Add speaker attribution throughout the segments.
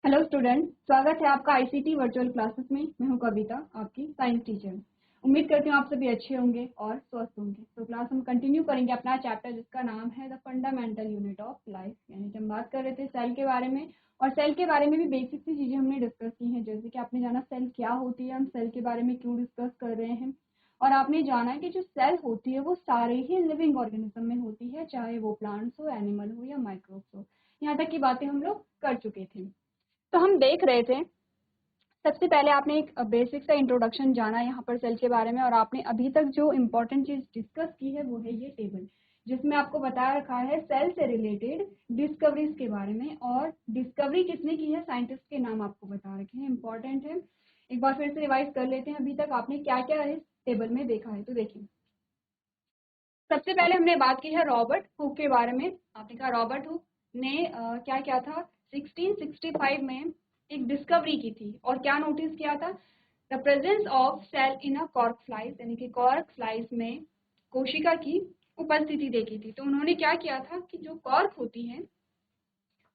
Speaker 1: Hello student, स्वागत है आपका आईसीटी वर्चुअल क्लासेस में। मैं हूं कविता, आपकी साइंस टीचर। उम्मीद करती हूँ आप सभी अच्छे होंगे और स्वस्थ होंगे। तो क्लास हम कंटिन्यू करेंगे अपना चैप्टर जिसका नाम है the fundamental unit of life. यानी कि हम बात कर रहे थे सेल के बारे में, और सेल के बारे में भी बेसिक सी चीजें हमने डिस्कस की हैं। जैसे कि आपने जाना सेल क्या होती है, हम सेल के बारे में क्यों डिस्कस कर रहे हैं, और आपने जाना कि जो सेल होती है वो सारे ही लिविंग ऑर्गेनिज्म में होती है, चाहे वो प्लांट्स हो, एनिमल हो या माइक्रोब्स हो। यहाँ तक की बातें हम लोग कर चुके थे। तो हम देख रहे थे, सबसे पहले आपने एक बेसिक सा इंट्रोडक्शन जाना यहाँ पर सेल के बारे में, और आपने अभी तक जो इम्पोर्टेंट चीज डिस्कस की है वो है ये टेबल, जिसमें आपको बताया रखा है सेल से रिलेटेड डिस्कवरीज के बारे में। और डिस्कवरी किसने की है, साइंटिस्ट के नाम आपको बता रखे हैं, इंपॉर्टेंट है। एक बार फिर से रिवाइज कर लेते हैं, अभी तक आपने क्या क्या इस टेबल में देखा है। तो देखिए, सबसे पहले हमने बात की है रॉबर्ट हुक के बारे में। आपने कहा रॉबर्ट हुक ने क्या क्या था, 1665 में एक डिस्कवरी की थी, और क्या नोटिस किया था, the presence of cell in a cork flies, यानी कि कॉर्क फ्लाइज में कोशिका की उपस्थिति देखी थी। तो उन्होंने क्या किया था कि जो कॉर्क होती है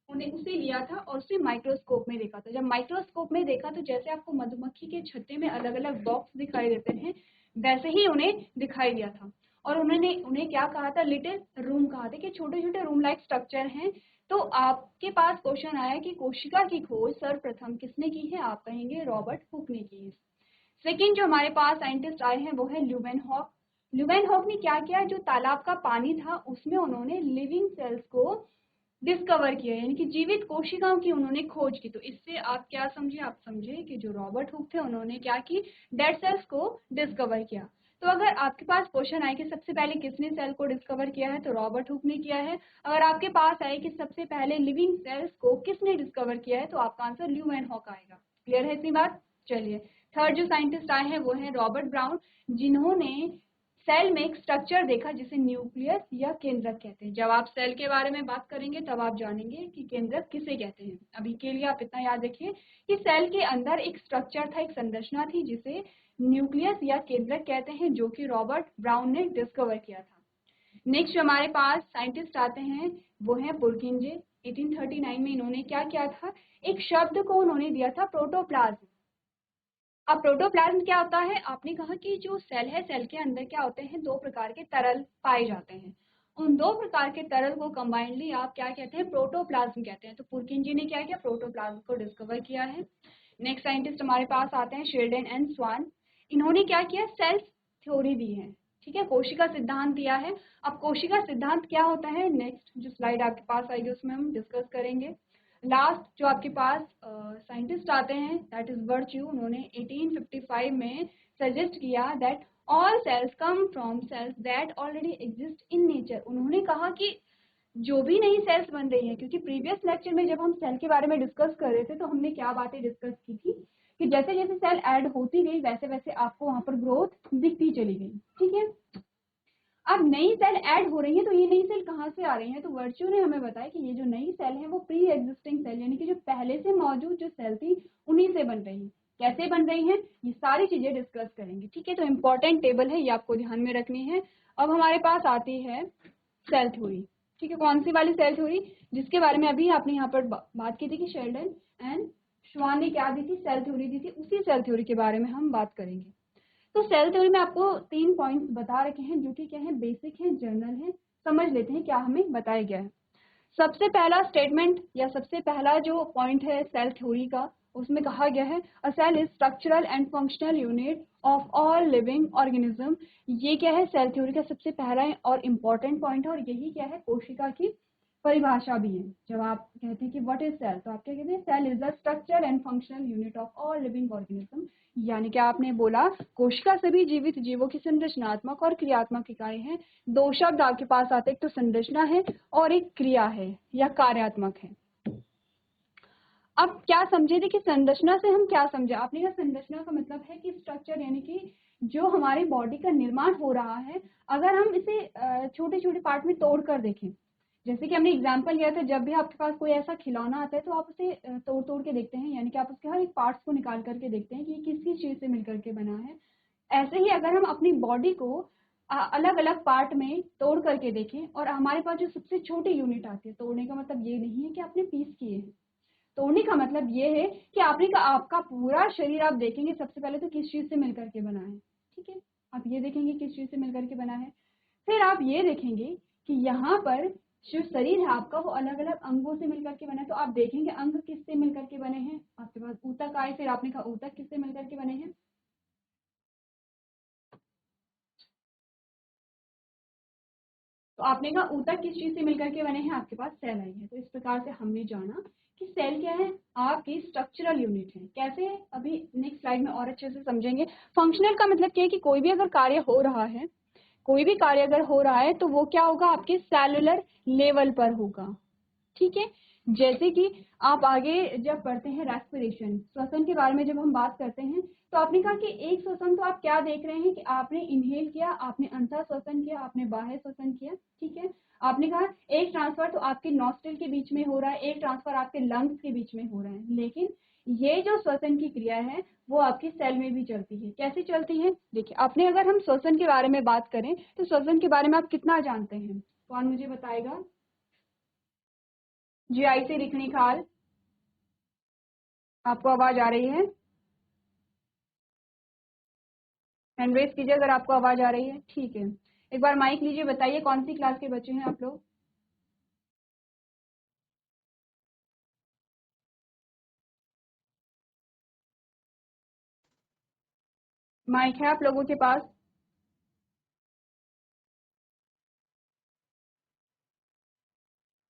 Speaker 1: उन्हें उसे लिया था और उसे माइक्रोस्कोप में देखा था। जब माइक्रोस्कोप में देखा तो जैसे आपको मधुमक्खी के छत्ते में अलग अलग बॉक्स दिखाई देते हैं, वैसे ही उन्हें दिखाई दिया था। और उन्होंने उन्हें क्या कहा था, लिटिल रूम कहा था, कि छोटे छोटे रूम लाइक स्ट्रक्चर हैं। तो आपके पास क्वेश्चन आया कि कोशिका की खोज सर्वप्रथम किसने की है, आप कहेंगे रॉबर्ट हुक ने की है। सेकेंड जो हमारे पास साइंटिस्ट आए हैं वो है ल्यूवेनहॉक। ल्यूवेनहॉक ने क्या किया, जो तालाब का पानी था उसमें उन्होंने लिविंग सेल्स को डिस्कवर किया, यानी कि जीवित कोशिकाओं की उन्होंने खोज की। तो इससे आप क्या समझे, आप समझे कि जो रॉबर्ट हुक थे उन्होंने क्या की, डेड सेल्स को डिस्कवर किया। तो अगर आपके पास क्वेश्चन आए कि सबसे पहले किसने सेल को डिस्कवर किया है, तो रॉबर्ट हुक ने किया है। अगर आपके पास आए कि सबसे पहले लिविंग सेल्स को किसने डिस्कवर किया है, तो आपका आंसर ल्यूवेनहॉक आएगा। क्लियर है इतनी बात। चलिए, थर्ड जो साइंटिस्ट आए हैं वो है रॉबर्ट ब्राउन, जिन्होंने सेल में एक स्ट्रक्चर देखा जिसे न्यूक्लियस या केंद्रक कहते हैं। जब आप सेल के बारे में बात करेंगे तब आप जानेंगे कि केंद्रक किसे कहते हैं। अभी के लिए आप इतना याद रखिए कि सेल के अंदर एक स्ट्रक्चर था, एक संरचना थी जिसे न्यूक्लियस या केंद्रक कहते हैं, जो कि रॉबर्ट ब्राउन ने डिस्कवर किया था। नेक्स्ट हमारे पास साइंटिस्ट आते हैं वो है पुरकिंजे। 1839 में इन्होंने क्या किया था, एक शब्द को उन्होंने दिया था प्रोटोप्लाज्म। अब प्रोटोप्लाज्म क्या होता है, आपने कहा कि जो सेल है, सेल के अंदर क्या होते हैं, दो प्रकार के तरल पाए जाते हैं। उन दो प्रकार के तरल को कंबाइंडली आप क्या कहते हैं, प्रोटोप्लाज्म कहते हैं। तो पुरकिन जी ने क्या किया, प्रोटोप्लाज्म को डिस्कवर किया है। नेक्स्ट साइंटिस्ट हमारे पास आते हैं शेल्डन एंड स्वान। इन्होंने क्या किया, सेल थ्योरी दी है, ठीक है, कोशिका सिद्धांत दिया है। अब कोशिका सिद्धांत क्या होता है, नेक्स्ट जो स्लाइड आपके पास आएगी उसमें हम डिस्कस करेंगे। लास्ट जो आपके पास साइंटिस्ट आते हैं दैट इज वर्च्यू। उन्होंने 1855 में सजेस्ट किया that all cells come from cells that already exist in nature. उन्होंने कहा कि जो भी नई सेल्स बन रही हैं, क्योंकि प्रीवियस लेक्चर में जब हम सेल के बारे में डिस्कस कर रहे थे तो हमने क्या बातें डिस्कस की थी कि जैसे जैसे सेल ऐड होती गई वैसे वैसे आपको वहां पर ग्रोथ दिखती चली गई, ठीक है। अब नई सेल ऐड हो रही है, तो ये नई सेल कहाँ से आ रही है, तो वर्च्यू ने हमें बताया कि ये जो नई सेल है वो प्री एग्जिस्टिंग सेल, यानी कि जो पहले से मौजूद जो सेल थी उन्हीं से बन रही है। कैसे बन रही है, ये सारी चीजें डिस्कस करेंगे, ठीक है। तो इंपॉर्टेंट टेबल है, ये आपको ध्यान में रखनी है। अब हमारे पास आती है सेल थ्योरी, ठीक है। कौन सी वाली सेल थ्योरी, जिसके बारे में अभी आपने यहाँ पर बात की थी कि शेल्डन एंड श्वान ने क्या दी थी, सेल थ्योरी दी थी, उसी सेल थ्योरी के बारे में हम बात करेंगे। तो सेल थ्योरी में आपको 3 पॉइंट्स बता रखे हैं जो कि क्या है, बेसिक है, जनरल है। समझ लेते हैं क्या हमें बताया गया है। सबसे पहला स्टेटमेंट या सबसे पहला जो पॉइंट है सेल थ्योरी का, उसमें कहा गया है a cell is structural and functional unit of all living organism. ये क्या है, सेल थ्योरी का सबसे पहला और इम्पोर्टेंट पॉइंट है, और यही क्या है, कोशिका की परिभाषा भी है। जब आप कहते हैं कि व्हाट इज सेल, तो आप क्या कहते हैं, cell is the structure and functional unit of all living organism. यानी कि आपने बोला कोशिका सभी जीवित जीवों की संरचनात्मक और क्रियात्मक इकाई है। दो शब्द आपके पास आते हैं, एक तो संरचना है और एक क्रिया है या कार्यात्मक है। अब क्या समझे थे कि संरचना से हम क्या समझे, आपने कहा संरचना का मतलब है कि स्ट्रक्चर, यानी कि जो हमारी बॉडी का निर्माण हो रहा है, अगर हम इसे छोटे छोटे पार्ट में तोड़ कर देखें, जैसे कि हमने एग्जांपल लिया था, जब भी आपके पास कोई ऐसा खिलौना आता है तो आप उसे तोड़ तोड़ के देखते हैं, यानी कि आप उसके हर एक पार्ट्स को निकाल करके देखते हैं कि ये किस किस चीज से मिलकर के बना है। ऐसे ही अगर हम अपनी बॉडी को अलग अलग पार्ट में तोड़ करके देखें, और हमारे पास जो सबसे छोटी यूनिट आती है, तोड़ने का मतलब ये नहीं है कि आपने पीस किए हैं, तोड़ने का मतलब ये है कि आपका पूरा शरीर आप देखेंगे सबसे पहले तो किस चीज से मिलकर के बना है, ठीक है। आप ये देखेंगे किस चीज से मिलकर के बना है। फिर आप ये देखेंगे कि यहाँ पर जो शरीर है आपका वो अलग अलग अंगों से मिलकर के बना है। तो आप देखेंगे अंग किससे मिलकर के बने हैं, आपके पास ऊतक आए, फिर आपने कहा ऊतक किससे मिलकर के बने हैं। तो आपने कहा ऊतक किस चीज से मिलकर के बने हैं, आपके पास सेल आई है। तो इस प्रकार से हमने जाना कि सेल क्या है, आपकी स्ट्रक्चरल यूनिट है। कैसे, अभी नेक्स्ट स्लाइड में और अच्छे से समझेंगे। फंक्शनल का मतलब क्या है कि कोई भी अगर कार्य हो रहा है, कोई भी कार्य अगर हो रहा है तो वो क्या होगा, आपके सेलुलर लेवल पर होगा, ठीक है। जैसे कि आप आगे जब पढ़ते हैं रेस्पिरेशन, श्वसन के बारे में जब हम बात करते हैं, तो आपने कहा कि एक श्वसन तो आप क्या देख रहे हैं कि आपने इनहेल किया, आपने अंतर श्वसन किया, आपने बाह्य श्वसन किया, ठीक है। आपने कहा एक ट्रांसफर तो आपके नॉस्ट्रिल के बीच में हो रहा है, एक ट्रांसफर आपके लंग्स के बीच में हो रहा है, लेकिन ये जो श्वसन की क्रिया है वो आपकी सेल में भी चलती है। कैसे चलती है, देखिए अपने अगर हम श्वसन के बारे में बात करें तो श्वसन के बारे में आप कितना जानते हैं, कौन मुझे बताएगा। जीआई से रिखणी खाल, आपको आवाज आ रही है, हैंड रेज कीजिए अगर आपको आवाज आ रही है, ठीक है। एक बार माइक लीजिए, बताइए कौन सी क्लास के बच्चे हैं आप लोग। माइक है आप लोगों के पास।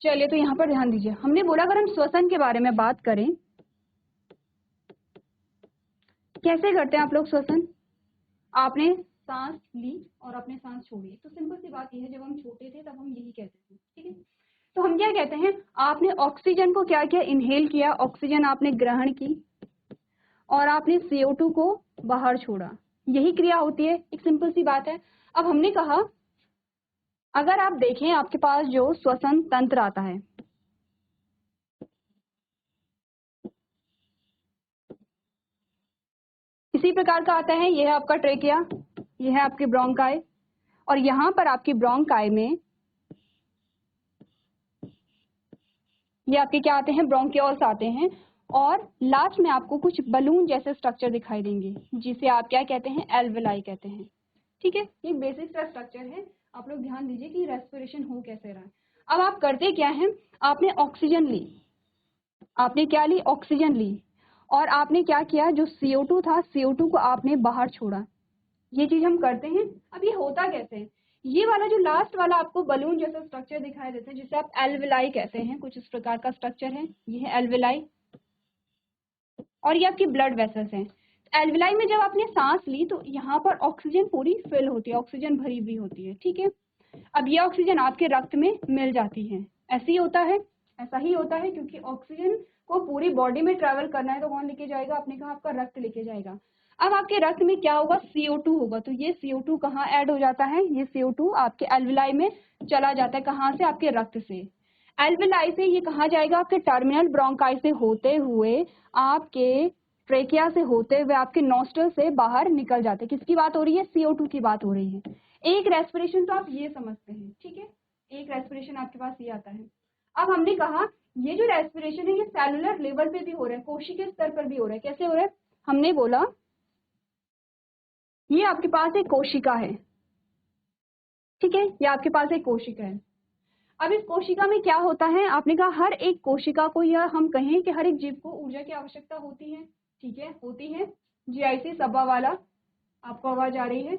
Speaker 1: चलिए तो यहाँ पर ध्यान दीजिए, हमने बोला अगर हम श्वसन के बारे में बात करें, कैसे करते हैं आप लोग श्वसन। आपने सांस ली और आपने सांस छोड़ी, तो सिंपल सी बात यह है, जब हम छोटे थे तब हम यही कहते थे, ठीक है। तो हम क्या कहते हैं, आपने ऑक्सीजन को क्या किया, इनहेल किया, ऑक्सीजन आपने ग्रहण की और आपने CO2 को बाहर छोड़ा, यही क्रिया होती है, एक सिंपल सी बात है। अब हमने कहा अगर आप देखें आपके पास जो श्वसन तंत्र आता है, इसी प्रकार का आता है, यह है आपका ट्रेकिया, यह है आपके ब्रोंकाई, और यहां पर आपकी ब्रोंकाई में ये आपके क्या आते हैं, ब्रोंकियोल्स आते हैं, और लास्ट में आपको कुछ बलून जैसे स्ट्रक्चर दिखाई देंगे जिसे आप क्या कहते हैं, एल्वेलाई कहते हैं, ठीक है। ये बेसिक सा स्ट्रक्चर है, आप लोग ध्यान दीजिए कि रेस्पिरेशन हो कैसे रहा है। अब आप करते क्या है, आपने ऑक्सीजन ली, आपने क्या ली, ऑक्सीजन ली, और आपने क्या किया, जो CO2 था, CO2 को आपने बाहर छोड़ा, ये चीज हम करते हैं। अब ये होता कैसे है, ये वाला जो लास्ट वाला आपको बलून जैसा स्ट्रक्चर दिखाई देता है जिसे आप एल्वेलाई कहते हैं, कुछ इस प्रकार का स्ट्रक्चर है, ये है एल्वेलाई, और ये आपकी ब्लड वेसल्स हैं। एल्वेलाई में जब आपने सांस ली तो यहाँ पर ऑक्सीजन पूरी फिल होती है, ऑक्सीजन भरी हुई होती है, ठीक है। अब ये ऑक्सीजन आपके रक्त में मिल जाती है, ऐसे ही होता है, ऐसा ही होता है, क्योंकि ऑक्सीजन को पूरी बॉडी में ट्रेवल करना है तो कौन लेके जाएगा, आपने कहा आपका रक्त लेके जाएगा। अब आपके रक्त में क्या होगा, CO2 होगा, तो ये CO2 कहाँ ऐड हो जाता है, ये CO2 आपके एल्वेलाई में चला जाता है, कहाँ से, आपके रक्त से। एल्वेलाई से ये कहाँ जाएगा, आपके टर्मिनल ब्रोंकाई से होते हुए, आपके ट्रेकिया से होते हुए, आपके नोस्ट्रल से बाहर निकल जाते। किसकी बात हो रही है, CO2 की बात हो रही है। एक रेस्पिरेशन तो आप ये समझते हैं, ठीक है, एक रेस्पिरेशन आपके पास ये आता है। अब हमने कहा ये जो रेस्पिरेशन है ये सेलुलर लेवल पे भी हो रहा है, कोशिकीय स्तर पर भी हो रहा है। कैसे हो रहा है, हमने बोला ये आपके पास एक कोशिका है, ठीक है, ये आपके पास एक कोशिका है। अब इस कोशिका में क्या होता है, आपने कहा हर एक कोशिका को, या हम कहें कि हर एक जीव को ऊर्जा की आवश्यकता होती है, ठीक है, होती है। GIC सब्बा वाला, आपको आवाज आ रही है।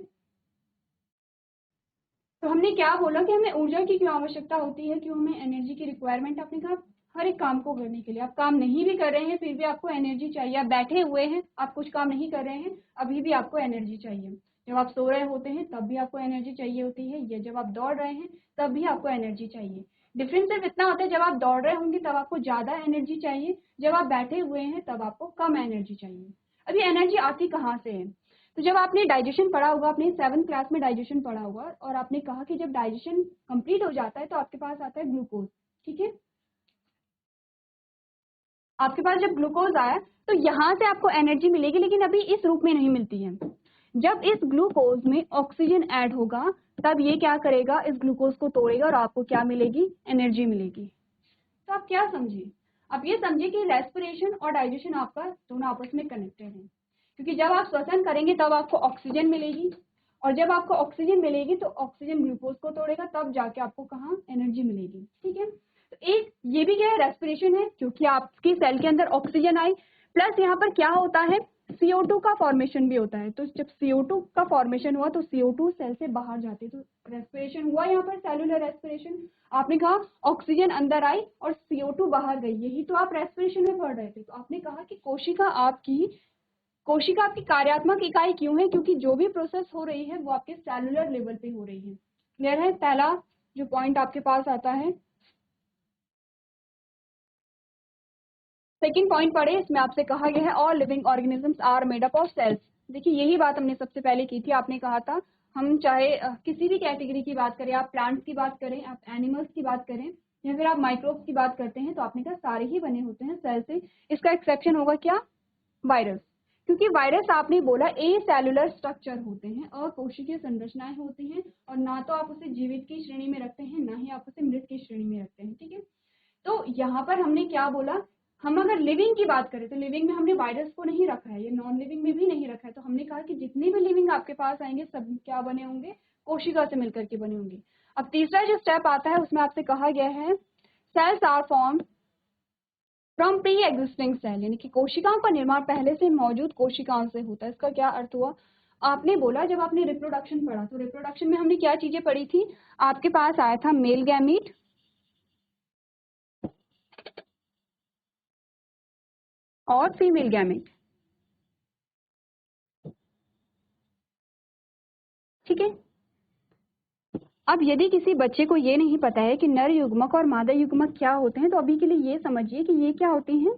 Speaker 1: तो हमने क्या बोला कि हमें ऊर्जा की क्यों आवश्यकता होती है, क्यों हमें एनर्जी की रिक्वायरमेंट। आपने कहा हर एक काम को करने के लिए, आप काम नहीं भी कर रहे हैं फिर भी आपको एनर्जी चाहिए, आप बैठे हुए हैं, आप कुछ काम नहीं कर रहे हैं, अभी भी आपको एनर्जी चाहिए। जब आप सो रहे होते हैं तब भी आपको एनर्जी चाहिए होती है, या जब आप दौड़ रहे हैं तब भी आपको एनर्जी चाहिए। डिफरेंस सिर्फ इतना होता है, जब आप दौड़ रहे होंगे तब आपको ज्यादा एनर्जी चाहिए, जब आप बैठे हुए हैं तब आपको कम एनर्जी चाहिए। अभी एनर्जी आती कहाँ से है, तो जब आपने डाइजेशन पढ़ा होगा, आपने 7th क्लास में डाइजेशन पढ़ा होगा, और आपने कहा कि जब डाइजेशन कंप्लीट हो जाता है तो आपके पास आता है ग्लूकोज, ठीक है। आपके पास जब ग्लूकोज आया तो यहाँ से आपको एनर्जी मिलेगी, लेकिन अभी इस रूप में नहीं मिलती है। जब इस ग्लूकोज में ऑक्सीजन ऐड होगा तब ये क्या करेगा, इस ग्लूकोज को तोड़ेगा और आपको क्या मिलेगी, एनर्जी मिलेगी। तो आप क्या समझिए, अब ये समझिए कि रेस्पिरेशन और डाइजेशन आपका दोनों आपस में कनेक्टेड है, क्योंकि जब आप श्वसन करेंगे तब आपको ऑक्सीजन मिलेगी, और जब आपको ऑक्सीजन मिलेगी तो ऑक्सीजन ग्लूकोज को तोड़ेगा, तब जाके आपको कहाँ एनर्जी मिलेगी। ठीक है, तो एक ये भी क्या है, रेस्पिरेशन है, क्योंकि आपकी सेल के अंदर ऑक्सीजन आई, प्लस यहाँ पर क्या होता है, CO2 का फॉर्मेशन भी होता है। तो जब CO2 का फॉर्मेशन हुआ तो CO2 सेल से बाहर जाती है, तो रेस्पिरेशन हुआ यहाँ पर, सेलुलर रेस्पिरेशन। आपने कहा ऑक्सीजन अंदर आई और CO2 बाहर गई, यही तो आप रेस्पिरेशन में पढ़ रहे थे। तो आपने कहा कि कोशिका आपकी कार्यात्मक इकाई क्यों है, क्योंकि जो भी प्रोसेस हो रही है वो आपके सेलुलर लेवल पे हो रही है। क्लियर है? पहला जो पॉइंट आपके पास आता है। सेकेंड पॉइंट पढ़े, इसमें आपसे कहा गया है all living organisms are made up of cells. देखिए यही बात हमने सबसे पहले की थी। आपने कहा था हम चाहे किसी भी कैटेगरी की बात करें, आप प्लांट्स की बात करें, आप एनिमल्स की बात करें, या फिर आप माइक्रोब्स की बात करते हैं, तो आपने कहा सारे ही बने होते हैं सेल से। इसका एक्सेप्शन होगा क्या? वायरस, क्योंकि वायरस आपने बोला ए सेलुलर स्ट्रक्चर होते हैं, अकोशिकीय संरचनाएं होती हैं, और ना तो आप उसे जीवित की श्रेणी में रखते हैं, ना ही आप उसे मृत की श्रेणी में रखते हैं। ठीक है, तो यहाँ पर हमने क्या बोला, हम अगर लिविंग की बात करें तो लिविंग में हमने वायरस को नहीं रखा है, ये नॉन लिविंग में भी नहीं रखा है। तो हमने कहा कि जितने भी लिविंग आपके पास आएंगे सब क्या बने होंगे, कोशिका से मिलकर के बने होंगे। अब तीसरा जो स्टेप आता है उसमें आपसे कहा गया है cells are form from pre existing cell, यानी कि कोशिकाओं का निर्माण पहले से मौजूद कोशिकाओं से होता है। इसका क्या अर्थ हुआ? आपने बोला जब आपने रिप्रोडक्शन पढ़ा तो रिप्रोडक्शन में हमने क्या चीजें पढ़ी थी, आपके पास आया था मेल गैमीट और फीमेल गैमेट। ठीक है, अब यदि किसी बच्चे को ये नहीं पता है कि नर युग्मक और मादा युग्मक क्या होते हैं, तो अभी के लिए ये समझिए कि ये क्या होती हैं,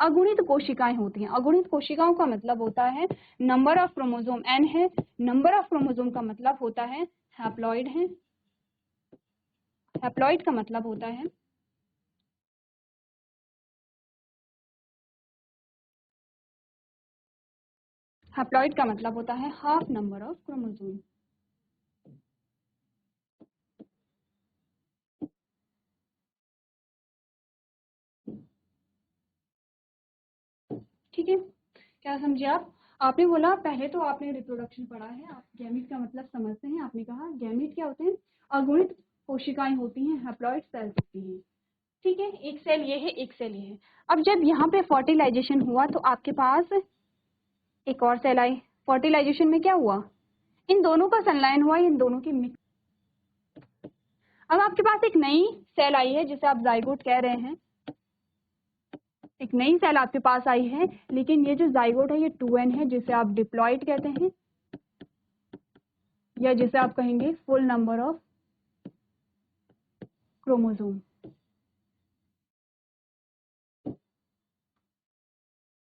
Speaker 1: अगुणित कोशिकाएं होती हैं। अगुणित कोशिकाओं का मतलब होता है नंबर ऑफ क्रोमोसोम n है, नंबर ऑफ क्रोमोसोम का मतलब होता है हैप्लॉइड है, हैप्लॉइड का मतलब होता है हैप्लॉइड का मतलब होता है हाफ नंबर ऑफ क्रोमोसोम। ठीक है, क्या समझे आप? आपने बोला पहले तो आपने रिप्रोडक्शन पढ़ा है, आप गैमीट का मतलब समझते हैं। आपने कहा गैमीट क्या होते हैं, अगुणित कोशिकाएं होती हैं, हैप्लॉइड सेल्स होती हैं। ठीक है, एक सेल ये है, एक सेल ये है। अब जब यहाँ पे फर्टिलाइजेशन हुआ तो आपके पास एक और सेल आई। फर्टिलाइजेशन में क्या हुआ, इन दोनों का संलयन हुआ, इन दोनों की मिक्स। अब आपके पास एक नई सेल आई है जिसे आप जाइगोट कह रहे हैं, एक नई सेल आपके पास आई है, लेकिन ये जो जाइगोट है ये 2n है, जिसे आप डिप्लॉइड कहते हैं, या जिसे आप कहेंगे फुल नंबर ऑफ क्रोमोसोम।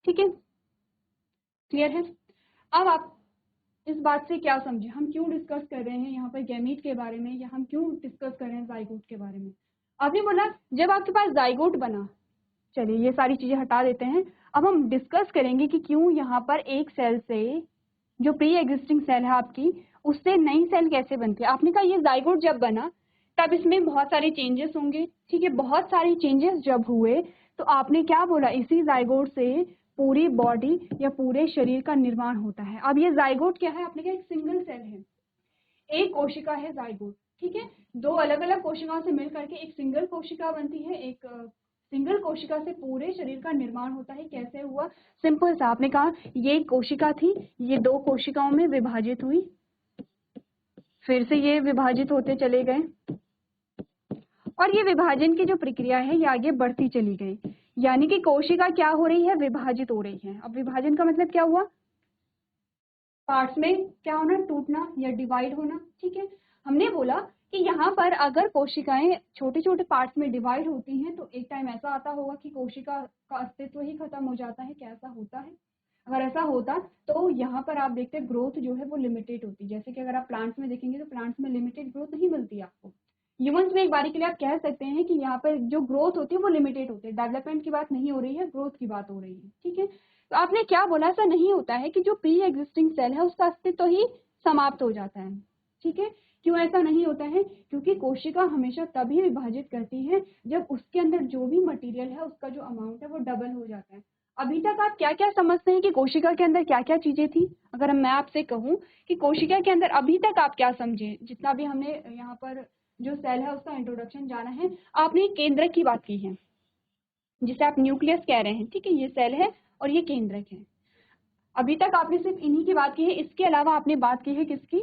Speaker 1: ठीक है, क्लियर है? अब आप इस बात से क्या समझे, हम क्यों डिस्कस कर रहे हैं यहाँ पर गैमीट के बारे में, या हम क्यों डिस्कस कर रहे हैं जाइगोट के बारे में? आपने बोला जब आपके पास जाइगोट बना, चलिए ये सारी चीजें हटा देते हैं। अब हम डिस्कस करेंगे कि क्यों यहाँ पर एक सेल से, जो प्री एग्जिस्टिंग सेल है आपकी, उससे नई सेल कैसे बनती है। आपने कहा ये जाइगोट जब बना तब इसमें बहुत सारे चेंजेस होंगे। ठीक है, बहुत सारे चेंजेस जब हुए तो आपने क्या बोला, इसी जाइगोट से पूरी बॉडी या पूरे शरीर का निर्माण होता है। अब ये जाइगोट क्या है, आपने कहा एक सिंगल सेल है, एक कोशिका है जाइगोट। ठीक है, दो अलग अलग कोशिकाओं से मिल करके एक सिंगल कोशिका बनती है, एक सिंगल कोशिका से पूरे शरीर का निर्माण होता है। कैसे हुआ, सिंपल सा, आपने कहा ये कोशिका थी, ये दो कोशिकाओं में विभाजित हुई, फिर से ये विभाजित होते चले गए, और ये विभाजन की जो प्रक्रिया है ये आगे बढ़ती चली गई, यानी कि कोशिका क्या हो रही है, विभाजित हो रही है। अब विभाजन का मतलब क्या हुआ, पार्ट्स में क्या होना, टूटना या डिवाइड होना। ठीक है, हमने बोला कि यहाँ पर अगर कोशिकाएं छोटे छोटे पार्ट्स में डिवाइड होती हैं तो एक टाइम ऐसा आता होगा कि कोशिका का अस्तित्व ही खत्म हो जाता है। कैसा होता है, अगर ऐसा होता तो यहाँ पर आप देखते हैं ग्रोथ जो है वो लिमिटेड होती। जैसे कि अगर आप प्लांट्स में देखेंगे तो प्लांट्स में लिमिटेड ग्रोथ नहीं मिलती आपको। ह्यूमंस में एक बारी के लिए आप कह सकते हैं कि यहाँ पर जो ग्रोथ होती है वो लिमिटेड होती है, डेवलपमेंट की बात नहीं हो रही है, ग्रोथ की बात हो रही है। ठीक है, तो आपने क्या बोला, ऐसा नहीं होता है कि जो प्री एग्जिस्टिंग सेल है उसका अस्तित्व ही समाप्त हो जाता है। ठीक है, क्यों ऐसा नहीं होता है? क्योंकि कोशिका हमेशा तभी विभाजित करती है जब उसके अंदर जो भी मटेरियल है उसका जो अमाउंट है वो डबल हो जाता है। अभी तक आप क्या क्या समझते हैं कि कोशिका के अंदर क्या क्या चीजें थी? अगर मैं आपसे कहूँ कि कोशिका के अंदर अभी तक आप क्या समझे, जितना भी हमने यहाँ पर जो सेल है उसका इंट्रोडक्शन जाना है, आपने केंद्रक की बात की है जिसे आप न्यूक्लियस कह रहे हैं, ठीक है, ये सेल है और ये केंद्रक है। अभी तक आपने सिर्फ इन्हीं की बात की है, इसके अलावा आपने बात की है किसकी?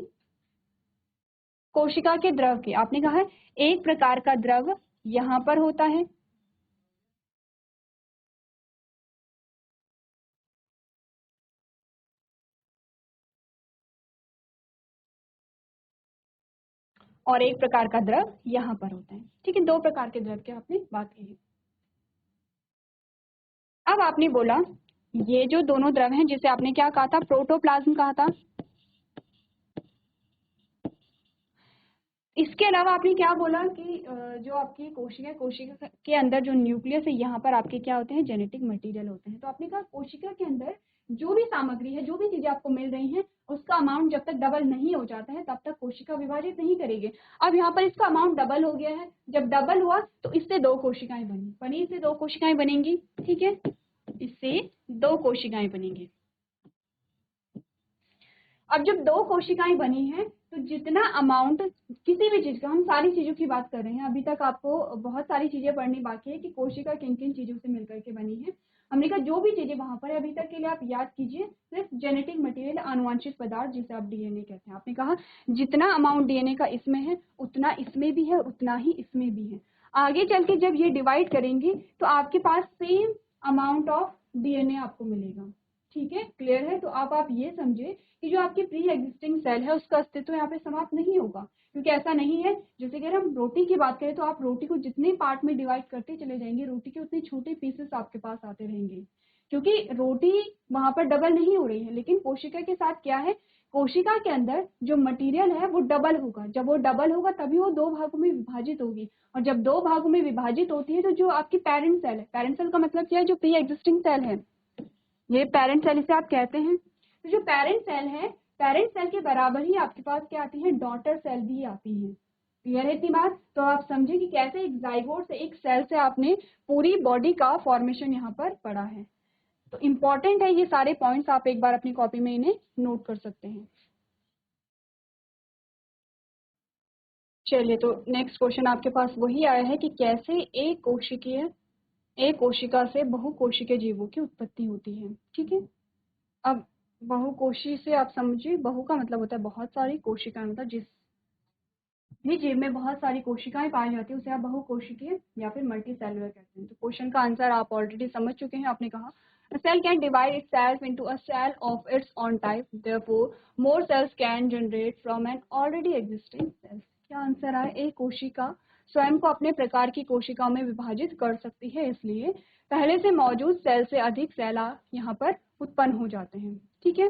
Speaker 1: कोशिका के द्रव की। आपने कहा है एक प्रकार का द्रव यहाँ पर होता है और एक प्रकार का द्रव यहाँ पर होता है, ठीक है, दो प्रकार के द्रव की आपने बात की है। अब आपने बोला ये जो दोनों द्रव हैं, जिसे आपने क्या कहा था? प्रोटोप्लाज्म कहा था। इसके अलावा आपने क्या बोला कि जो आपकी कोशिका के अंदर जो न्यूक्लियस है, यहाँ पर आपके क्या होते हैं? जेनेटिक मटेरियल होते हैं। तो आपने कहा कोशिका के अंदर जो भी सामग्री है, जो भी चीजें आपको मिल रही हैं, उसका अमाउंट जब तक डबल नहीं हो जाता है तब तक कोशिका विभाजित नहीं करेगी। अब यहाँ पर इसका अमाउंट डबल हो गया है, जब डबल हुआ तो इससे दो कोशिकाएं बनी इससे दो कोशिकाएं बनेंगी, ठीक है, इससे दो कोशिकाएं बनेंगी। अब जब दो कोशिकाएं बनी हैं तो जितना अमाउंट किसी भी चीज का, हम सारी चीजों की बात कर रहे हैं, अभी तक आपको बहुत सारी चीजें पढ़नी बाकी है कि कोशिका किन किन चीजों से मिलकर के बनी है। हमने कहा जो भी चीजें वहां पर है अभी तक के लिए आप याद कीजिए सिर्फ जेनेटिक मटेरियल, आनुवंशिक पदार्थ, जिसे आप डीएनए कहते हैं। आपने कहा जितना अमाउंट डीएनए का इसमें है उतना इसमें भी है, उतना ही इसमें भी है। आगे चल के जब ये डिवाइड करेंगे तो आपके पास सेम अमाउंट ऑफ डीएनए आपको मिलेगा, ठीक है, क्लियर है? तो आप ये समझे कि जो आपकी प्री एग्जिस्टिंग सेल है उसका अस्तित्व यहाँ पे समाप्त नहीं होगा, क्योंकि ऐसा नहीं है। जैसे कि अगर हम रोटी की बात करें तो आप रोटी को जितने पार्ट में डिवाइड करते चले जाएंगे, रोटी के उतने छोटे पीसेस आपके पास आते रहेंगे, क्योंकि रोटी वहां पर डबल नहीं हो रही है। लेकिन कोशिका के साथ क्या है? कोशिका के अंदर जो मटेरियल है वो डबल होगा। जब वो डबल होगा तभी वो दो भागों में विभाजित होगी, और जब दो भागों में विभाजित होती है तो जो आपकी पेरेंट सेल है, पेरेंट सेल का मतलब क्या है? जो प्री एग्जिस्टिंग सेल है, ये पेरेंट सेल इसे आप कहते हैं। तो जो पेरेंट सेल है, पेरेंट सेल के बराबर ही आपके पास क्या आती है? डॉटर सेल भी आती है। क्लियर है इतनी बात? तो आप समझे कि कैसे एक जाइगोट से, एक सेल से आपने पूरी बॉडी का फॉर्मेशन यहाँ पर पढ़ा है। तो इंपॉर्टेंट है ये सारे पॉइंट्स, आप एक बार अपनी कॉपी में इन्हें नोट कर सकते हैं। चलिए, तो नेक्स्ट क्वेश्चन आपके पास वही आया है कि कैसे एक कोशिका से बहुकोशिकीय जीवों की उत्पत्ति होती है, ठीक है। अब बहुकोशी से आप समझिए, बहु का मतलब होता है बहुत सारी, कोशिकाएं मतलब जिस भी जीव में बहुत सारी कोशिकाएं पाई जाती है उसे आप बहुकोशिकीय या फिर मल्टी सेलुलर कहते हैं। तो क्वेश्चन का आंसर आप ऑलरेडी समझ चुके हैं। आपने कहा a cell can divide itself into a cell of its own type, therefore more cells can generate from an already existing cell। क्या आंसर आया? एक कोशिका स्वयं को अपने प्रकार की कोशिकाओं में विभाजित कर सकती है, इसलिए पहले से मौजूद सेल से अधिक सेल यहाँ पर उत्पन्न हो जाते हैं, ठीक है।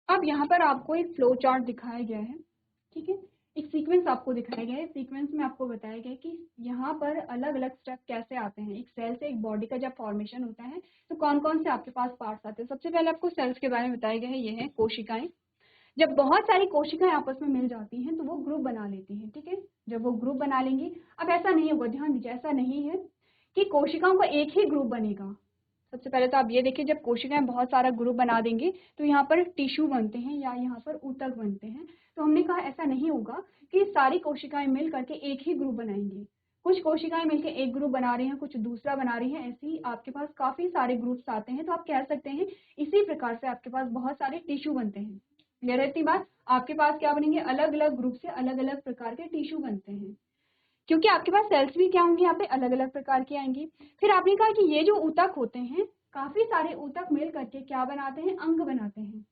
Speaker 1: अब यहाँ पर आपको एक फ्लो चार्ट दिखाया गया है, ठीक है, एक सीक्वेंस आपको दिखाया गया है। सीक्वेंस में आपको बताया गया है कि यहाँ पर अलग अलग स्टेप कैसे आते हैं। एक सेल से एक बॉडी का जब फॉर्मेशन होता है तो कौन कौन से आपके पास पार्ट्स आते हैं। सबसे पहले आपको सेल्स के बारे में बताया गया है, ये है कोशिकाएं। जब बहुत सारी कोशिकाएं आपस में मिल जाती हैं तो वो ग्रुप बना लेती हैं, ठीक है। जब वो ग्रुप बना लेंगी, अब ऐसा नहीं होगा, ध्यान दीजिए, ऐसा नहीं है कि कोशिकाओं का एक ही ग्रुप बनेगा। सबसे पहले तो आप ये देखिए, जब कोशिकाएं बहुत सारा ग्रुप बना देंगी तो यहाँ पर टिश्यू बनते हैं या यहाँ पर ऊतक बनते हैं। तो हमने कहा ऐसा नहीं होगा कि सारी कोशिकाएं मिल करके एक ही ग्रुप बनाएंगी। कुछ कोशिकाएं मिलकर एक ग्रुप बना रही हैं, कुछ दूसरा बना रही हैं, ऐसे ही आपके पास काफी सारे ग्रुप्स आते हैं। तो आप कह सकते हैं इसी प्रकार से आपके पास बहुत सारे टिश्यू बनते हैं। क्लियर है इतनी बात? आपके पास क्या बनेंगे? अलग अलग ग्रुप से अलग अलग प्रकार के टिश्यू बनते हैं, क्योंकि आपके पास सेल्स भी क्या होंगी यहाँ पे? अलग अलग प्रकार की आएंगी। फिर आपने कहा कि ये जो ऊतक होते हैं, काफी सारे ऊतक मिल करके क्या बनाते हैं? अंग बनाते हैं,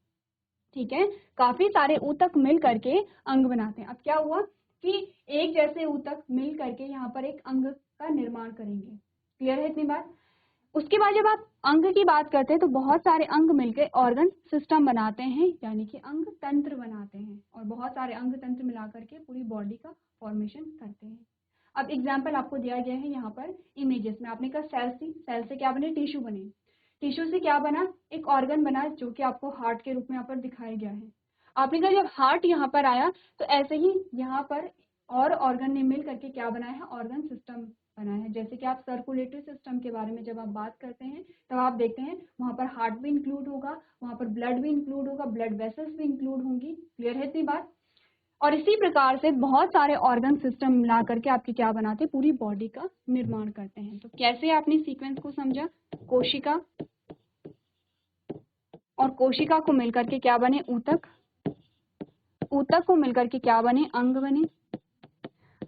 Speaker 1: ठीक है। काफी सारे ऊतक मिल करके अंग बनाते हैं। अब क्या हुआ कि एक जैसे ऊतक मिल करके यहाँ पर एक अंग का निर्माण करेंगे। क्लियर है इतनी बात? उसके बाद जब आप अंग की बात करते हैं तो बहुत सारे अंग मिलकर ऑर्गन सिस्टम बनाते हैं, यानी कि अंग तंत्र बनाते हैं, और बहुत सारे अंग तंत्र मिलाकर के पूरी बॉडी का फॉर्मेशन करते हैं। अब एग्जाम्पल आपको दिया गया है यहाँ पर इमेजेस में। आपने कहा सेल से क्या बने? टिश्यू बने। टिश्यू से क्या बना? एक ऑर्गन बना, जो कि आपको हार्ट के रूप में यहाँ पर दिखाया गया है। आपने कहा जब हार्ट यहाँ पर आया तो ऐसे ही यहाँ पर और ऑर्गन ने मिल करके क्या बनाया है? ऑर्गन सिस्टम बना है। जैसे कि आप सर्कुलेटरी सिस्टम के बारे में जब आप बात करते हैं तब आप देखते हैं वहां पर हार्ट भी इंक्लूड होगा, वहां पर ब्लड भी इंक्लूड होगा, ब्लड वेसल्स भी इंक्लूड होंगी। क्लियर है इतनी बात? और इसी प्रकार से बहुत सारे ऑर्गन सिस्टम मिला करके आपकी क्या बनाते हैं? पूरी बॉडी का निर्माण करते हैं। तो कैसे आपने सीक्वेंस को समझा? कोशिका, और कोशिका को मिलकर के क्या बने? ऊतक, ऊतक को मिलकर के क्या बने? अंग बने,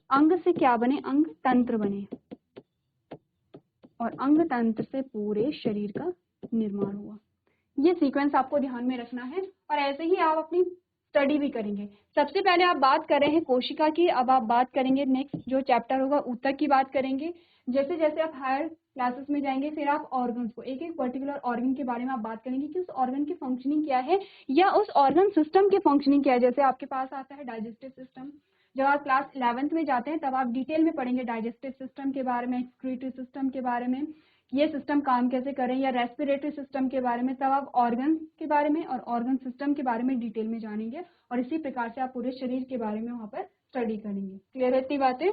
Speaker 1: अंग से क्या बने? अंग तंत्र बने, और अंग तंत्र से पूरे शरीर का निर्माण हुआ। ये सीक्वेंस आपको ध्यान में रखना है, और ऐसे ही आप अपनी स्टडी भी करेंगे। सबसे पहले आप बात कर रहे हैं कोशिका की, अब आप बात करेंगे नेक्स्ट जो चैप्टर होगा ऊतक की बात करेंगे। जैसे जैसे आप हायर क्लासेस में जाएंगे फिर आप ऑर्गन्स को, एक एक पर्टिकुलर ऑर्गन के बारे में आप बात करेंगे कि उस ऑर्गन की फंक्शनिंग क्या है, या उस ऑर्गन सिस्टम की फंक्शनिंग क्या है। जैसे आपके पास आता है डाइजेस्टिव सिस्टम, जब आप क्लास 11th में जाते हैं तब आप डिटेल में पढ़ेंगे डाइजेस्टिव सिस्टम के बारे में, एक्सक्रीटरी सिस्टम के बारे में, ये सिस्टम काम कैसे करें, या रेस्पिरेटरी सिस्टम के बारे में। तब आप ऑर्गन के बारे में और ऑर्गन सिस्टम के बारे में डिटेल में जानेंगे, और इसी प्रकार से आप पूरे शरीर के बारे में वहां पर स्टडी करेंगे। क्लियर है इतनी बातें?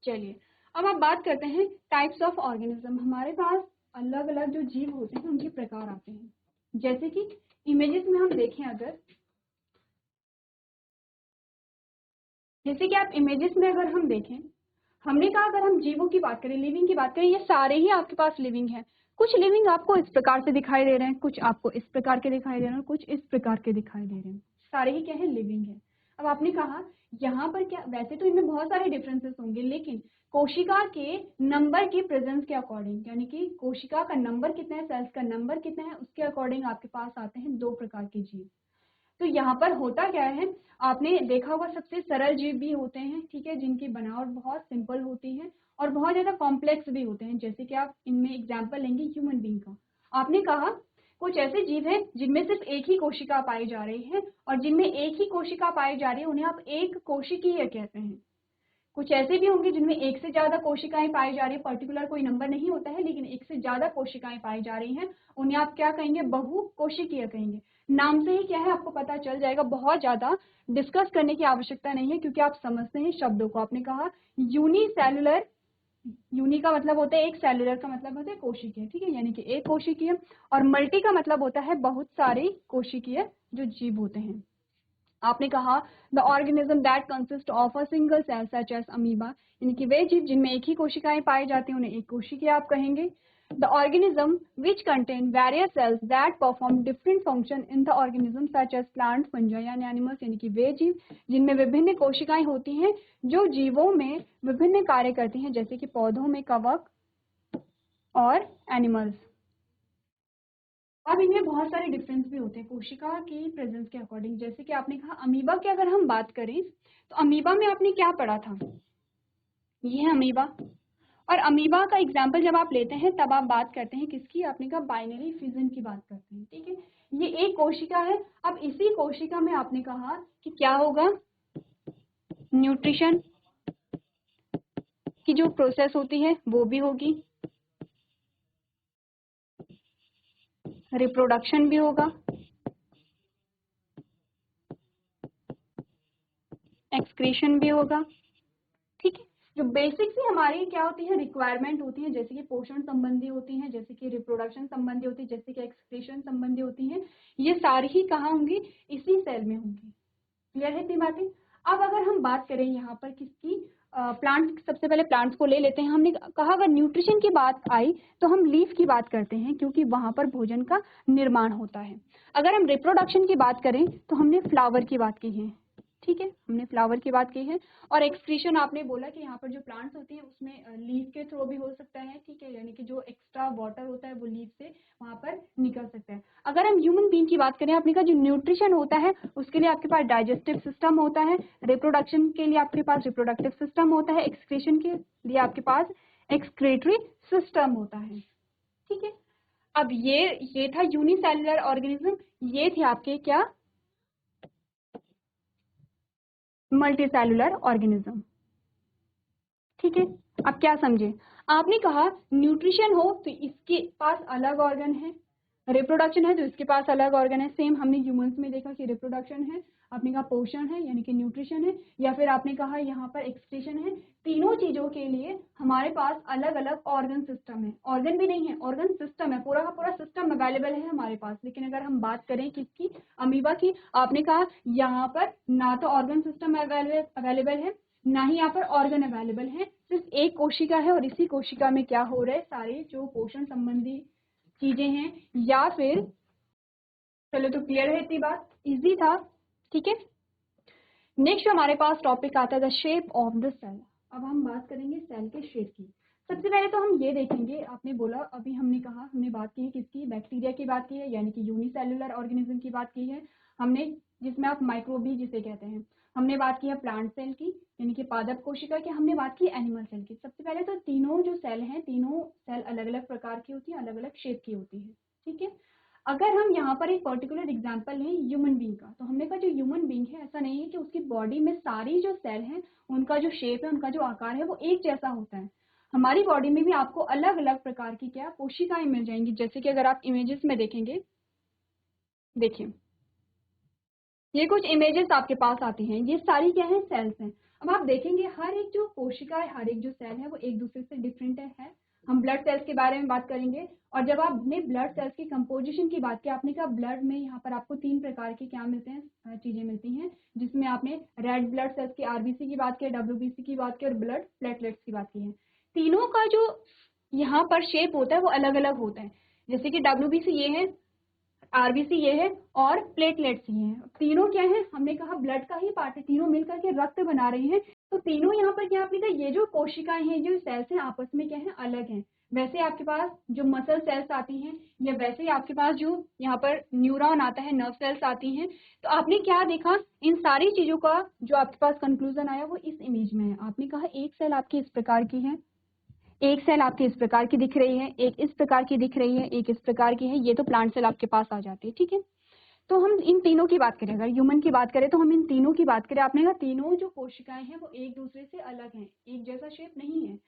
Speaker 1: चलिए अब आप बात करते हैं टाइप्स ऑफ ऑर्गेनिज्म। हमारे पास अलग अलग जो जीव होते हैं उनके प्रकार आते हैं। जैसे कि इमेजेस में हम देखें, अगर जैसे कि आप इमेजेस में अगर हम देखें, हमने कहा अगर हम जीवों की बात करें, लिविंग की बात करें, ये सारे ही आपके पास लिविंग है। कुछ लिविंग आपको इस प्रकार से दिखाई दे रहे हैं, कुछ आपको इस प्रकार के दिखाई दे रहे हैं, और कुछ इस प्रकार के दिखाई दे रहे हैं। सारे ही क्या है? लिविंग है। अब आपने कहा यहाँ पर क्या, वैसे तो इनमें बहुत सारे डिफरेंसेस होंगे, लेकिन कोशिका के नंबर की प्रेजेंस के अकॉर्डिंग, यानी कि कोशिका का नंबर कितना है, सेल्स का नंबर कितना है, उसके अकॉर्डिंग आपके पास आते हैं दो प्रकार के जीव। तो यहाँ पर होता क्या है, आपने देखा होगा सबसे सरल जीव भी होते हैं, ठीक है, जिनकी बनावट बहुत सिंपल होती है, और बहुत ज्यादा कॉम्प्लेक्स भी होते हैं। जैसे कि आप इनमें एग्जाम्पल लेंगे ह्यूमन बींग का। आपने कहा कुछ ऐसे जीव हैं जिनमें सिर्फ एक ही कोशिका पाई जा रही है, और जिनमें एक ही कोशिका पाई जा रही है उन्हें आप एक कोशिकीय कहते हैं। कुछ ऐसे भी होंगे जिनमें एक से ज्यादा कोशिकाएं पाई जा रही है, पर्टिकुलर कोई नंबर नहीं होता है, लेकिन एक से ज्यादा कोशिकाएं पाई जा रही हैं, उन्हें आप क्या कहेंगे? बहु कोशिकीय कहेंगे। नाम से ही क्या है आपको पता चल जाएगा, बहुत ज्यादा डिस्कस करने की आवश्यकता नहीं है, क्योंकि आप समझते हैं शब्दों को। आपने कहा यूनिसेलुलर, यूनि का मतलब होता है एक, सेलुलर का मतलब होता है कोशिकीय, ठीक है, यानी कि एक कोशिकीय, और मल्टी का मतलब होता है बहुत सारे कोशिकीय जो जीव होते हैं। आपने कहा the organism that consist of a single cell such as amoeba, यानी कि वे जीव जिनमें एक ही कोशिकाएं पाई जाती हैं उन्हें एक कोशिकीय आप कहेंगे। The organism which contain various cells that perform different function in the organism such as plant, fungi and animals, यानी कि वे जीव जिनमें विभिन्न कोशिकाएं होती हैं जो जीवों में विभिन्न कार्य करती हैं, जैसे कि पौधों में कवक और एनिमल्स। अब इनमें बहुत सारे डिफरेंस भी होते हैं कोशिका की प्रेजेंस के अकॉर्डिंग। जैसे कि आपने कहा अमीबा की अगर हम बात करें तो अमीबा में आपने क्या पढ़ा था? ये है अमीबा, और अमीबा का एग्जाम्पल जब आप लेते हैं तब आप बात करते हैं किसकी? आपने कहा बाइनरी फिजन की बात करते हैं, ठीक है। ये एक कोशिका है। अब इसी कोशिका में आपने कहा कि क्या होगा? न्यूट्रिशन की जो प्रोसेस होती है वो भी होगी, रिप्रोडक्शन भी होगा, एक्सक्रीशन भी होगा, ठीक है। जो बेसिक सी हमारी क्या होती है? रिक्वायरमेंट होती है, जैसे कि पोषण संबंधी होती है, जैसे कि रिप्रोडक्शन संबंधी होती है, जैसे कि एक्सक्रीशन संबंधी होती है, ये सारी ही कहाँ होंगी? इसी सेल में होंगी। क्लियर है इतनी बातें? अब अगर हम बात करें यहाँ पर किसकी, प्लांट, सबसे पहले प्लांट्स को ले लेते हैं। हमने कहा अगर न्यूट्रिशन की बात आई तो हम लीफ की बात करते हैं, क्योंकि वहां पर भोजन का निर्माण होता है। अगर हम रिप्रोडक्शन की बात करें तो हमने फ्लावर की बात की है, ठीक है, हमने फ्लावर की बात की है। और एक्सक्रीशन आपने बोला कि यहाँ पर जो प्लांट्स होती हैं उसमें लीफ के थ्रू भी हो सकता है, ठीक है, यानी कि जो एक्स्ट्रा वाटर होता है वो लीफ से वहां पर निकल सकता है। अगर हम ह्यूमन बीइंग की बात करें, आपने कहा जो न्यूट्रिशन होता है उसके लिए आपके पास डाइजेस्टिव सिस्टम होता है, रिप्रोडक्शन के लिए आपके पास रिप्रोडक्टिव सिस्टम होता है, एक्सक्रीशन के लिए आपके पास एक्सक्रीटरी सिस्टम होता है, ठीक है। अब ये था यूनिसेलुलर ऑर्गेनिज्म, ये थे आपके क्या, मल्टीसेलुलर ऑर्गेनिज्म, ठीक है। अब क्या समझे, आपने कहा न्यूट्रिशन हो तो इसके पास अलग ऑर्गन है, रिप्रोडक्शन है तो इसके पास अलग ऑर्गन है। सेम हमने ह्यूमंस में देखा कि रिप्रोडक्शन है, आपने कहा पोषण है यानी कि न्यूट्रिशन है, या फिर आपने कहा यहाँ पर एक्सक्रीशन है। तीनों चीजों के लिए हमारे पास अलग अलग ऑर्गन सिस्टम है, ऑर्गन भी नहीं है, ऑर्गन सिस्टम है, पूरा का पूरा सिस्टम अवेलेबल है हमारे पास। लेकिन अगर हम बात करें किसकी, अमीबा की, आपने कहा यहाँ पर ना तो ऑर्गन सिस्टम अवेलेबल है, ना ही यहाँ पर ऑर्गन अवेलेबल है, सिर्फ एक कोशिका है, और इसी कोशिका में क्या हो रहा है, सारे जो पोषण संबंधी चीजें हैं, या फिर चलो तो क्लियर है इतनी बात, इजी था, ठीक है। नेक्स्ट हमारे पास टॉपिक आता है the shape of the cell. अब हम बात करेंगे सेल के शेप की। सबसे पहले तो हम ये देखेंगे, आपने बोला अभी हमने कहा, हमने बात की है किसकी, बैक्टीरिया की बात की है, यानी कि यूनिसेलुलर ऑर्गेनिज्म की बात की है हमने, जिसमें आप माइक्रोब भी जिसे कहते हैं। हमने बात की है प्लांट सेल की, यानी कि पादप कोशिका की, हमने बात की एनिमल सेल की। सबसे पहले तो तीनों जो सेल हैं, तीनों सेल अलग अलग प्रकार की होती है, अलग अलग शेप की होती है, ठीक है। अगर हम यहाँ पर एक पर्टिकुलर एग्जांपल लें ह्यूमन बींग का, तो हमने कहा जो ह्यूमन बींग है, ऐसा नहीं है कि उसकी बॉडी में सारी जो सेल हैं उनका जो शेप है, उनका जो आकार है वो एक जैसा होता है। हमारी बॉडी में भी आपको अलग अलग प्रकार की क्या कोशिकाएं मिल जाएंगी। जैसे कि अगर आप इमेजेस में देखेंगे, देखिए ये कुछ इमेजेस आपके पास आती हैं, ये सारी क्या है, सेल्स हैं। अब आप देखेंगे हर एक जो कोशिका है, हर एक जो सेल है वो एक दूसरे से डिफरेंट है। हम ब्लड सेल्स के बारे में बात करेंगे, और जब आपने ब्लड सेल्स की कंपोजिशन की बात की, आपने कहा ब्लड में यहाँ पर आपको 3 प्रकार के क्या मिलते हैं, चीजें मिलती हैं, जिसमें आपने रेड ब्लड सेल्स की, आरबीसी की बात की, डब्ल्यूबीसी की बात की, और ब्लड प्लेटलेट्स की बात की है। तीनों का जो यहाँ पर शेप होता है वो अलग अलग होता है। जैसे कि डब्ल्यूबीसी ये है, आरबीसी ये है, और प्लेटलेट्स ये हैं। तीनों क्या है, हमने कहा ब्लड का ही पार्ट है, तीनों मिलकर के रक्त बना रहे हैं। तो तीनों यहाँ पर क्या आपने कहा, ये जो कोशिकाएं हैं, जो सेल्स हैं, आपस में क्या है, अलग हैं। वैसे आपके पास जो मसल सेल्स आती हैं, या वैसे ही आपके पास जो यहाँ पर न्यूरॉन आता है, नर्व सेल्स आती हैं। तो आपने क्या देखा, इन सारी चीजों का जो आपके पास कंक्लूजन आया वो इस इमेज में है। आपने कहा एक सेल आपकी इस प्रकार की है, एक सेल आपकी इस प्रकार की दिख रही है, एक इस प्रकार की दिख रही है, एक इस प्रकार की है, ये तो प्लांट सेल आपके पास आ जाती है, ठीक है। तो हम इन तीनों की बात करें, अगर ह्यूमन की बात करें तो हम इन तीनों की बात करें, आपने कहा तीनों जो कोशिकाएं हैं वो एक दूसरे से अलग हैं, एक जैसा शेप नहीं है।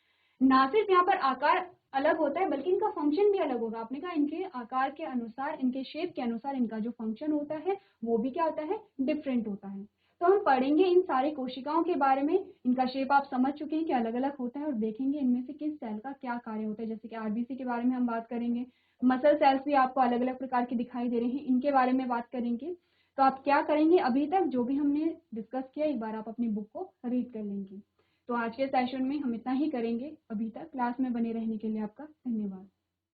Speaker 1: ना सिर्फ यहाँ पर आकार अलग होता है, बल्कि इनका फंक्शन भी अलग होगा। आपने कहा इनके आकार के अनुसार, इनके शेप के अनुसार इनका जो फंक्शन होता है वो भी क्या होता है, डिफरेंट होता है। तो हम पढ़ेंगे इन सारी कोशिकाओं के बारे में, इनका शेप आप समझ चुके हैं कि अलग अलग होता है, और देखेंगे इनमें से किस सेल का क्या कार्य होता है। जैसे कि आरबीसी के बारे में हम बात करेंगे, मसल सेल्स भी आपको अलग अलग प्रकार के दिखाई दे रहे हैं, इनके बारे में बात करेंगे। तो आप क्या करेंगे, अभी तक जो भी हमने डिस्कस किया एक बार आप अपनी बुक को रीड कर लेंगे। तो आज के सेशन में हम इतना ही करेंगे। अभी तक क्लास में बने रहने के लिए आपका धन्यवाद।